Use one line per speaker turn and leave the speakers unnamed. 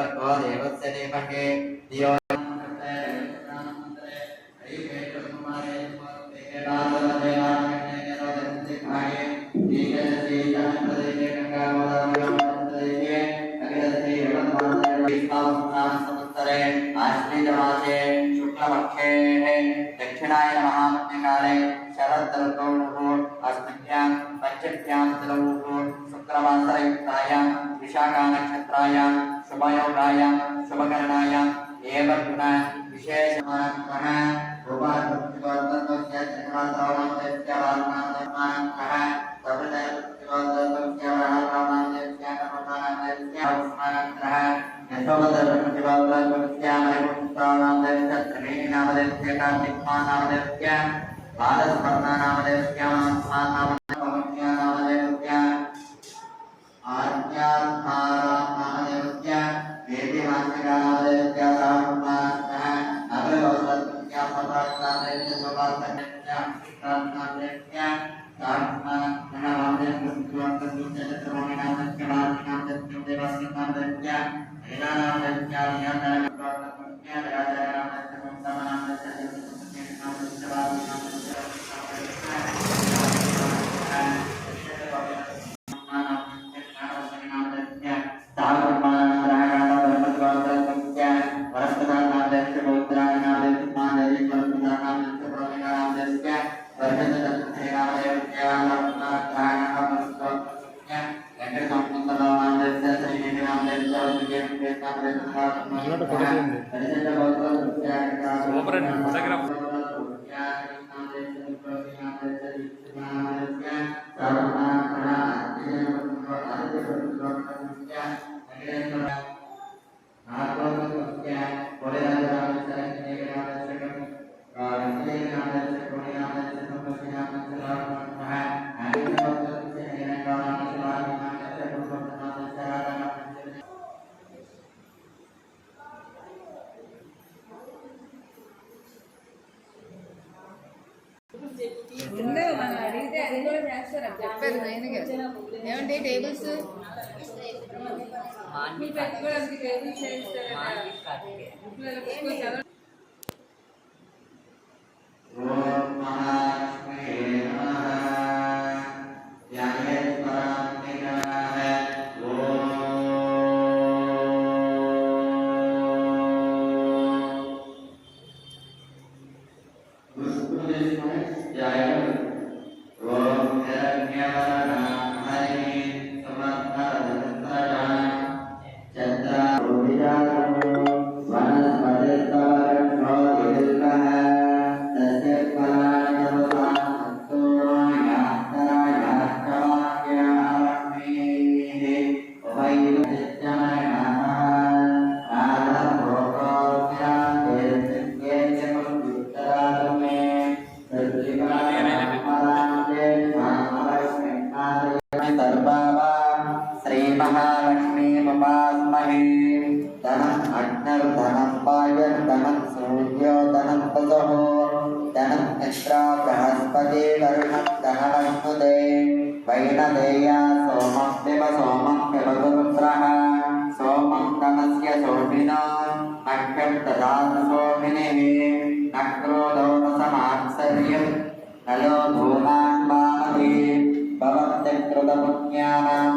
भगवतो देवस्य धीमहि धियो आश्विनमासे शुक्लपक्षे दक्षिणायन महामध्यकाले शरदृतौ अस्मिन्यां पञ्चम्यां तिथौ शुक्रवासरयुक्तायां विशाखानक्षत्रायां शुभयोगायां शुभकरणायां एव गुण विशेषमानः उपाधिवर्तनस्य जन्मसौमस्य वासनात्मकः तवदर्शनस्य वरामानस्य नमनानस्य उस्मानत्रः यशोदर्शनस्य मरिपुत्राणामस्य त्रिनामस्य कार्तिकमानामस्य बालस्पर्णानामस्य माननामस्य आज्ञाधारानामस्य वेदिमाननामस्य सामनाः नवलोकस्य पदार्थानामस्य सुभाषस्य प्रार्थनामस्य कामनामस्य कृष्णवन्तस्य चतुर्णामस्य वासनामस्य देवस्यनामस्य लीलानामस्य ज्ञाननामस्य राजानामस्य मुक्तनामस्य नामस्य वासनामस्य
చెప్పారు మెయిన్గా ఏమంటే టేబుల్స్ वैनदेया सोमप्यवसोमप्यवसुरुद्रः सोमं तमस्य सोमिनो नक्षं ददातु सोमिनिः नक्रोदो समात्सर्यं नलो धूमान् मामति भवत्यकृतपुण्यानां